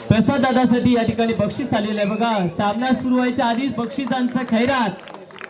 प्रसाद दादासाठी या ठिकाणी बक्षीस आलेलं आहे बघा. सामना सुरू व्हायच्या आधीच बक्षिसांचा खैरात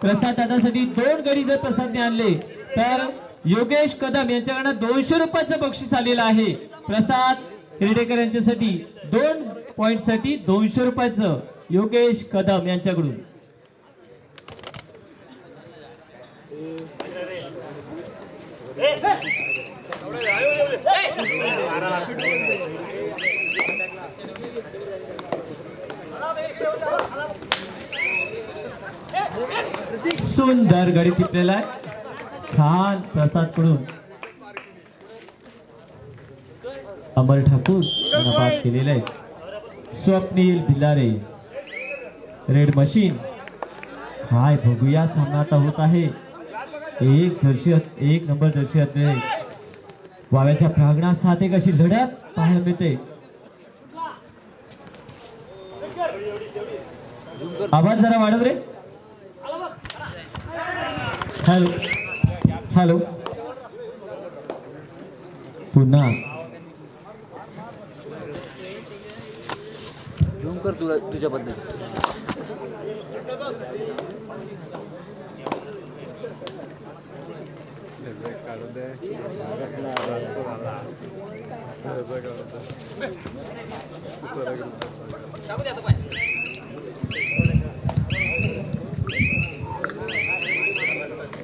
प्रसाद दादासाठी 2 गडी जर प्रसादने आणले तर योगेश कदम यांच्याकडे 200 रुपयाचं बक्षीस आलेलं आहे. प्रसाद हिरडेकर यांच्यासाठी 2 पॉइंटसाठी 200 रुपयाचं योगेश कदम यांच्याकडून. सुंदर गडी टिपलेला आहे छान प्रसाद कडून. अमर ठाकूर यांना बाद केलेले आहे. Swapnil Bhilare red machine. काय बघूया सामना आता होत आहे. एक नंबर जर्सी असलेले वाव्याच्या प्रांगणात 7-1 अशी लढत पाहायला मिळते. आवाज जरा वाढव रे. हॅलो हॅलो पुन्हा झूम कर तुझ्या पद्धतीने.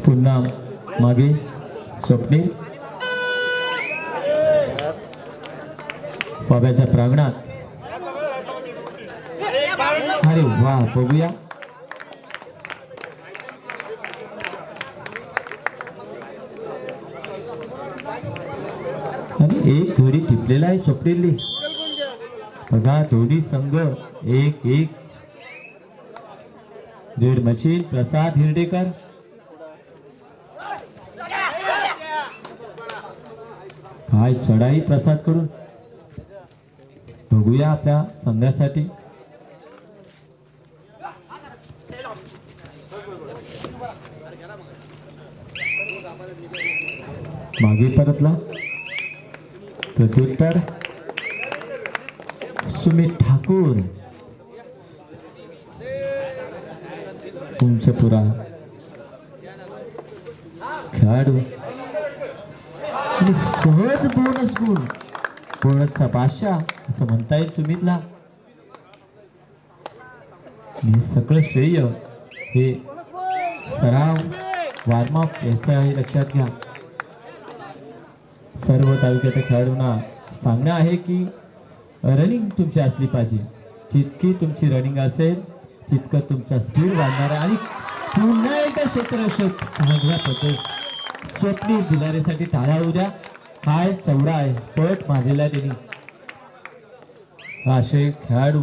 पुन्हा मागे स्वप्नील पाब्याच्या प्रांगणात. अरे वा बघूया आणि एक घडी टिपलेला आहे स्वप्नीलने बघा. दोन्ही संघ 1-1. रेड मशीन प्रसाद हिरडेकर. काय चढाई प्रसाद कडून. बघूया आपल्या संघासाठी मागे परतला प्रत्युत्तर सुमित ठाकूर पुरा खेळाडू आणि सहज बोनसचा बादशाह असं म्हणता येईल सुमितला. हे सगळं श्रेय हे सराव वॉर्मअप याचं आहे लक्षात घ्या. सर्व तालुक्याच्या खेळाडूंना सांगणं आहे की रनिंग तुमची असली पाहिजे. जितकी तुमची रनिंग असेल तितकं तुमचा स्पीड वाढणार आहे. आणि पुन्हा एकदा क्षेत्ररक्षक चांगल्या पद्धत स्वप्नील भिलारेसाठी टाळ्या होऊ द्या. काय चौडा आहे पट मारलेला त्यांनी. असे खेळाडू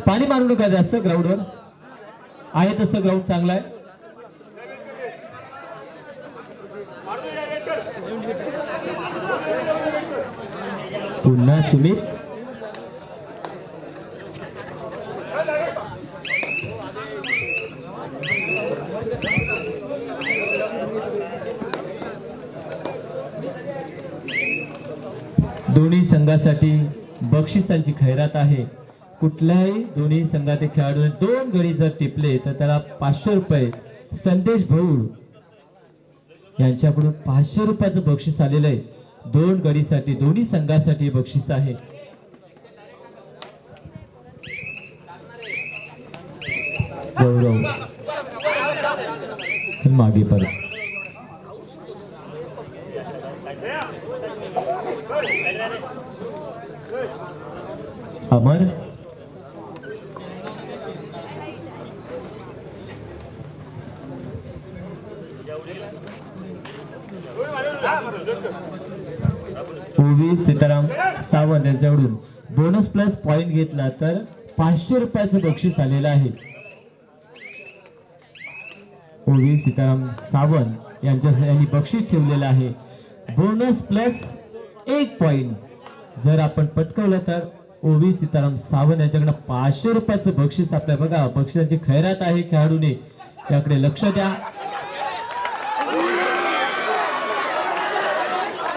पाणी मारू नका जास्त ग्राउंडवर आहे तसं ग्राउंड चांगलं आहे. पुन्हा सुमित दोन्ही संघासाठी बक्षिसांची खैरात आहे. कुठल्याही दोन्ही संघातील खेळाडूने 2 गडी जर टिपले तर त्याला 500 रुपये. संदेश भाऊ यांच्याकडून 500 रुपयाचं बक्षीस आलेलं आहे. 2 गडीसाठी दोन्ही संघासाठी बक्षीस आहे. गौरव मागे परत अमर ओवी सीताराम सावंत यांच्याकडून बोनस प्लस पॉइंट घेतला तर 500 रुपयाचं बक्षीस आलेलं आहे. ओवी सीताराम सावंत यांनी बक्षीस ठेवलेलं आहे. बोनस प्लस 1 पॉइंट जर आपण पटकवलं तर ओवी सीताराम सावंत यांच्याकडे 500 रुपयाचं बक्षीस आपल्या बघा. बक्षिसाची खैरात आहे. खेळाडूने त्याकडे लक्ष द्या.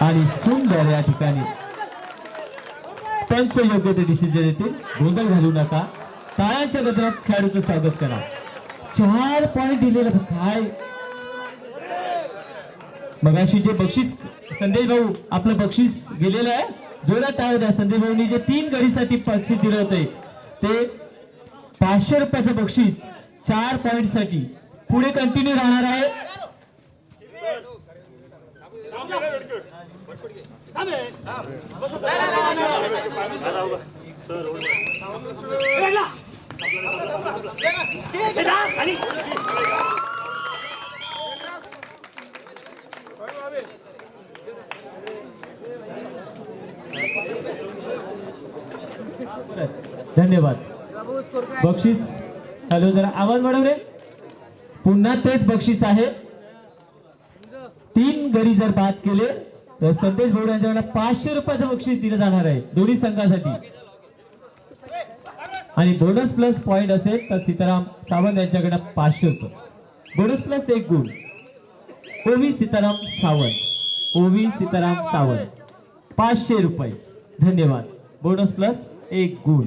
आणि सुंदर या ठिकाणी पंच योग्य ते डिसिजन येतील. गोंधळ घालू नका. टाळ्यांच्या गजरात खेळाडूचं स्वागत करा. 4 पॉइंट दिलेलं काय मगाशी जे बक्षीस संदेश भाऊ आपलं बक्षीस गेलेलं आहे. जोरात टाळ्या द्या. संदेश भाऊनी जे 3 गडीसाठी बक्षीस दिलं होते ते 500 रुपयाचं बक्षीस 4 पॉइंट साठी पुढे कंटिन्यू राहणार आहे. धन्यवाद. बक्षीस हॅलो जरा आवाज वाढव रे. पुन्हा तेच बक्षीस आहे. 3 गडी जर बाद केले तर संदेश भाऊ यांच्याकडे 500 रुपयाचं बक्षीस दिलं जाणार आहे दोन्ही संघासाठी. आणि बोनस प्लस पॉइंट असेल तर सीताराम सावंत यांच्याकडे 500 रुपये. बोनस प्लस 1 गुण. ओवी सीताराम सावंत 500 रुपये. धन्यवाद. बोनस प्लस 1 गुण.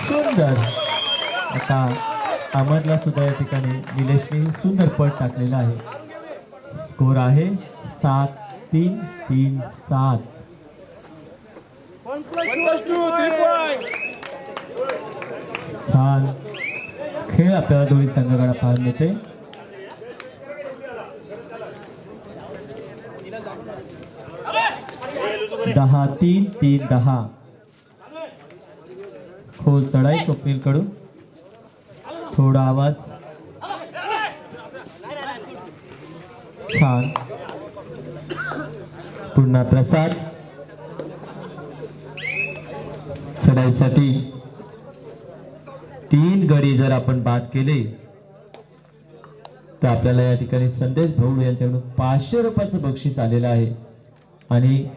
सुंदर. आता अहमदला सुद्धा या ठिकाणी निलेशने सुंदर पट टाकलेला आहे. स्कोर आहे 7-3-3-7. छान खेळ आपल्याला दोन्ही संघाकडे पाहायला मिळते. दहा 3-3-10. खोल चढाई स्वप्नील कडून. थोडा आवाज. छान. पुन्हा प्रसाद चढाईसाठी 3 गडी जर आपण बाद केले तर आपल्याला या ठिकाणी संदेश भाऊ यांच्याकडून 500 रुपयाचं बक्षीस आलेलं आहे. आणि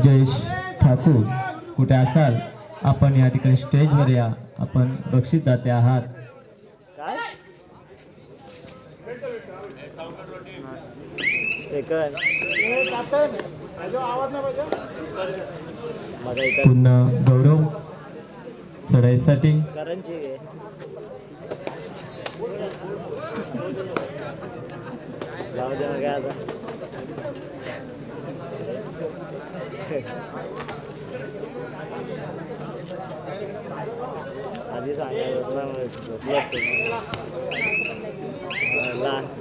जयेश ठाकूर कुठे असाल आपण या ठिकाणी स्टेजवर या. आपण बक्षीस दाते आहात. पुन्हा गौरव चढाईसाठी. आधी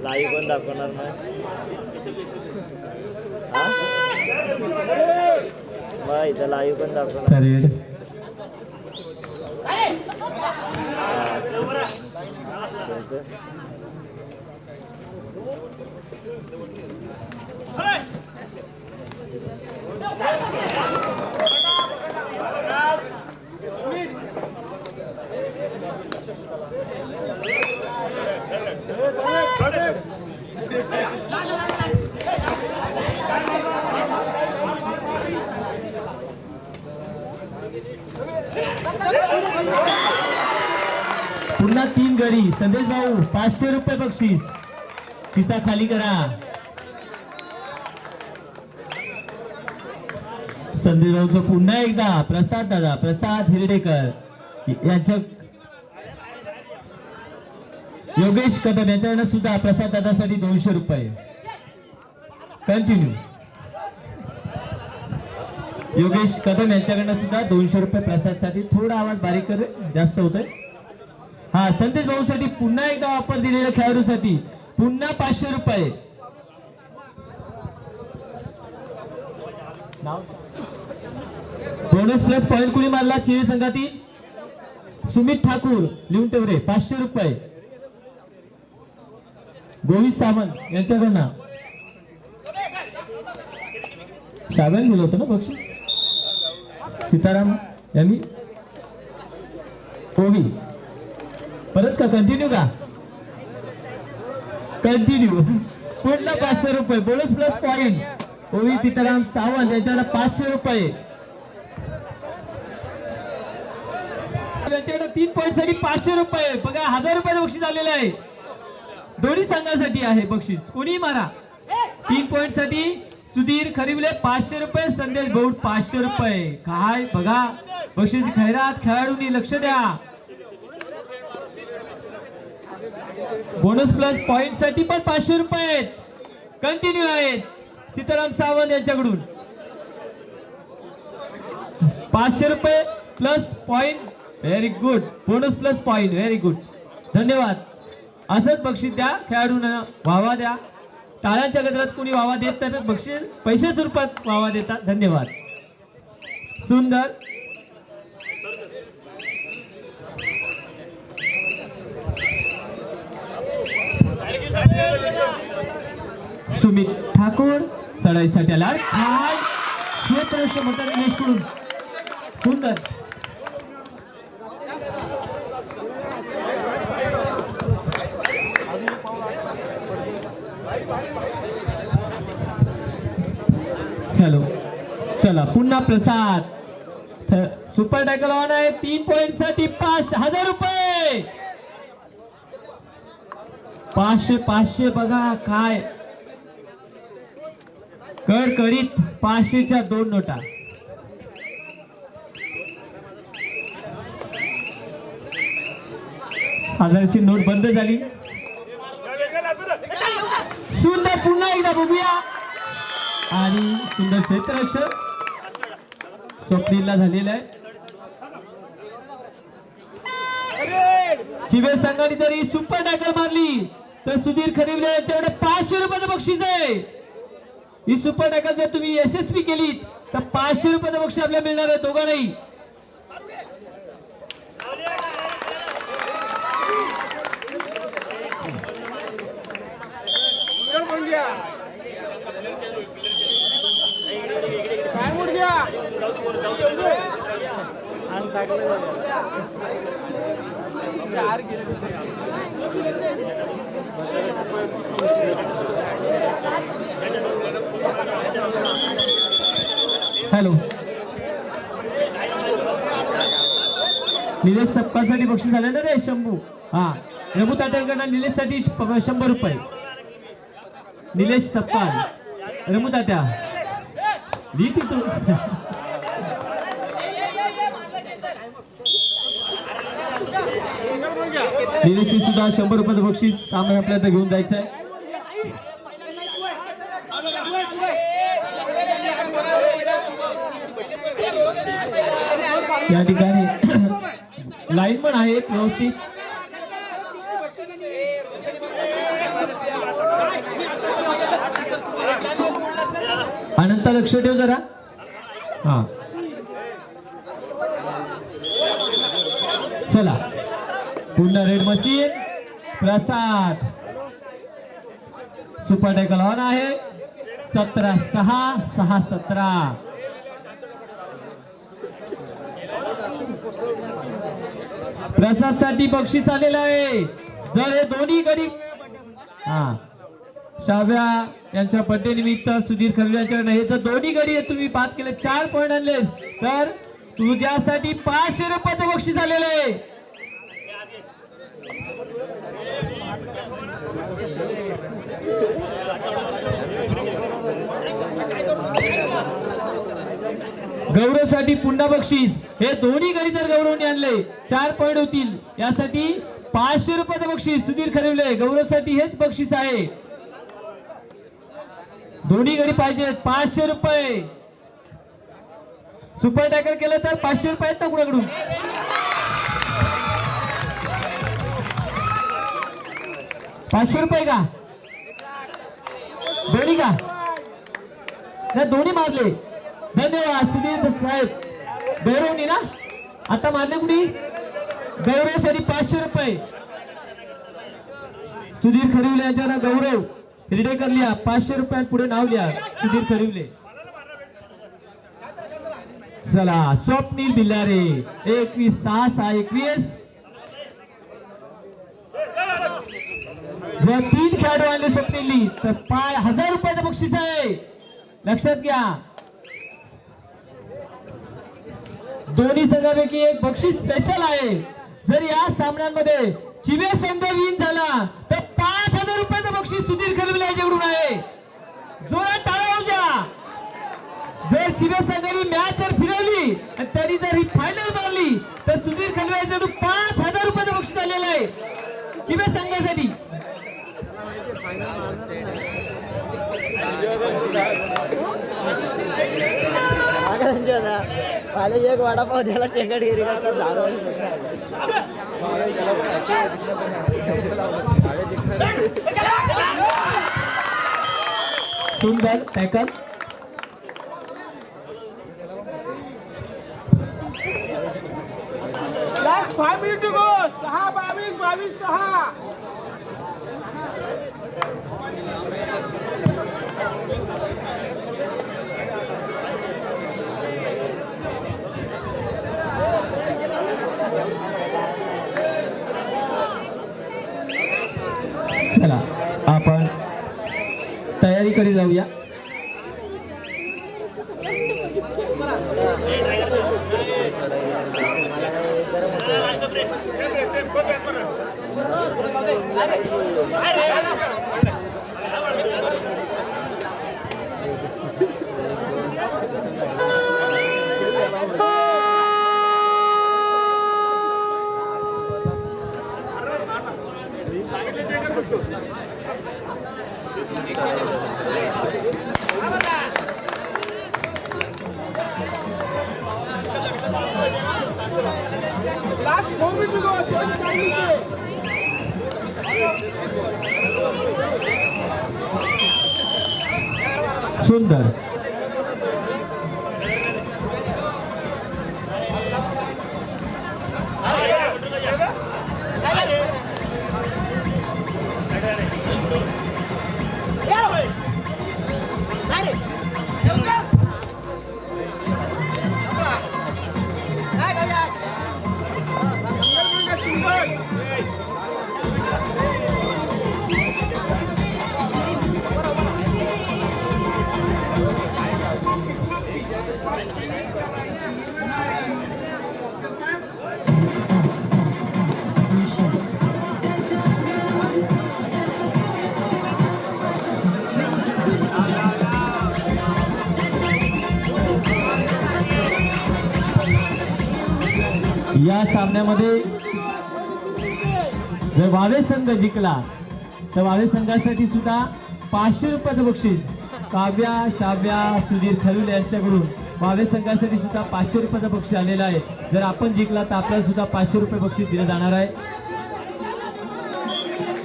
लाईव्ह पण दाखवणार ना. इथं लाईव्ह पण दाखवणार. पुन्हा 3 गडी. संदेश भाऊ 500 रुपये बक्षीस. खिसा खाली करा. संदेश भाऊचं पुन्हा एकदा प्रसाद दादा प्रसाद हिरडेकर यांच्या योगेश कदम यांच्याकडे सुद्धा प्रसाद दादासाठी 200 रुपये. कंटिन्यू. योगेश कदम यांच्याकडनं सुद्धा 200 रुपये प्रसादसाठी. थोडा आवाज बारीक कर, जास्त होतोय. हा, संदेश भाऊ साठी पुन्हा एकदा वापर दिलेल्या खेळाडूसाठी पुन्हा 500 रुपये. बोनस प्लस पॉइंट कुणी मारला चिरे संघातील? सुमित ठाकूर लिहून 500 रुपये. गोविंद सावंत यांच्याकडनं शाबन दिलं होतं ना बक्षीस. सीताराम यांनी ओवी परत का कंटिन्यू का? कंटिन्यू. पुन्हा 500 रुपये. बोनस प्लस पॉइंट ओवी सीताराम सावंत यांच्याकडे 500 रुपये. त्यांच्याकडे 3 पॉइंट साठी 500 रुपये. बघा 1000 रुपये बक्षीस आलेलं आहे. दोन्ही संघासाठी आहे बक्षीस. कोणी मारा. 3 पॉइंट साठी सुधीर खरिवले 500 रुपये. संदेश भाऊ 500 रुपये. काय बघा बक्षीस खैरात. खेळाडूंनी लक्ष द्या. बोनस प्लस पॉइंट साठी पण 500 रुपये कंटिन्यू आहेत. सीताराम सावंत यांच्याकडून 500 रुपये plus point. Very good. Bonus plus point. Very good. धन्यवाद. असंच बक्षीस द्या खेळाडूंना. वावा द्या. टाळ्यांच्या गजरात कोणी वावा देत तर बक्षीस पैसे स्वरूपात वावा देतात. धन्यवाद. सुंदर. सुमित ठाकूर चढाईसाठी आला. काय क्षेत्ररक्षक होता निलेश कडून. सुंदर. हॅलो. चला पुन्हा प्रसाद. सुपर टॅकल ऑन आहे. 3 पॉइंट साठी 5000 रुपये. 500 बघा काय कडकडीत 500च्या 2 नोटा. हजारची नोट बंद झाली. सुंदर. पुन्हा एकदा बघूया. आणि सुंदर क्षेत्ररक्षक स्वप्नीलला झालेला आहे. चिवे संघाने जरी सुपर टॅकल मारली तर सुधीर खरिवले यांच्याकडे 500 रुपयाचं बक्षीस आहे. ही सुपर टॅकल जर तुम्ही यशस्वी केली तर 500 रुपयाचं बक्षीस आपल्याला मिळणार आहे दोघांनाही. हॅलो. निलेश सपकाळसाठी बक्षीस आलं ना रे शंभू. हा, रघु तात्याकडनं निलेश साठी 100 रुपये. निलेश सपकाळ रघु तात्या लिहिती तू. निलेशची सुद्धा 100 रुपयाचं बक्षीस सामान आपल्याला घेऊन जायचं आहे. या ठिकाणी लाईन पण आहे व्यवस्थित. अनंत लक्ष ठेव जरा. हा चला पुन्हा red machine. Prasad super tackle on आहे. 17-6 6-17. प्रसाद साठी बक्षीस आलेलं आहे. जर हे दोन्ही गडी शाव्या यांच्या बर्थडे निमित्त सुधीर खरिवले यांच्याकडे हे जर दोन्ही गडी तुम्ही बाद केले 4 पॉइंट आणले तर तुझ्यासाठी 500 रुपयाचं बक्षीस आलेलं आहे. गौरवसाठी पुन्हा बक्षीस. हे दोन्ही गडी जर गौरवने आणले 4 पॉइंट होतील. यासाठी 500 रुपयाचं बक्षीस सुधीर खरिवले. गौरवसाठी हेच बक्षीस आहे. दोन्ही गडी पाहिजेत. 500 रुपये. सुपर टॅकल केलं तर 500 रुपये आहेत ना कुणाकडून. ₹500 का दोन्ही का नाही दोन्ही मारले. धन्यवाद सुधीर साहेब. गौरवनी ना आता मारले कुणी गौरवसाठी 500 रुपये. सुधीर खरिवले यांच्या ना गौरव हिरडेकर लिहा 500 रुपये पुढे नाव लिहा सुधीर खरिवले. चला स्वप्नील बिल्लारे 21-6-6-21. जर 3 खेळाडू आणले स्वप्नीलनी तर 1000 रुपयाचं बक्षीस आहे. लक्षात घ्या. दोन्ही संघापैकी एक बक्षीस स्पेशल आहे. जर या सामन्यांमध्ये चिवे संघ विन झाला तर 5000 रुपयाचं बक्षीस सुधीर खरिवले यांच्याकडून आहे. जोरात टाळ्या वाजवा द्या. जर चिवे संघाने मॅच जर फिरवली आणि तरी जर ही फायनल मारली तर सुधीर खरिवले यांच्याकडून 5000 रुपयाचं बक्षीस आलेलं आहे चिवे संघासाठी. एक वडापाव द्यायला चेंगडगिरी सुंदर tackle. Last 5 minute to go. 6-22-22-6. चला आपण तयारीकडे जाऊया. Last 4 minute to go. सुंदर. या सामन्यामध्ये जर वावे संघ जिंकला तर वावे संघासाठी सुद्धा 500 रुपयाचं बक्षीस काव्या शाव्या सुधीर खरिवले यांच्याकडून वावे संघासाठी सुद्धा 500 रुपयाचं बक्षीस आलेलं आहे. जर आपण जिंकला तर आपल्याला सुद्धा 500 रुपये बक्षीस दिलं जाणार आहे.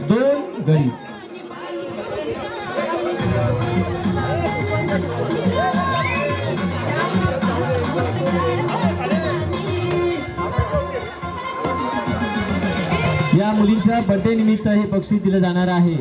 2 गडी. या मुलींच्या बर्थडे निमित्त हे बक्षीस दिलं जाणार आहे.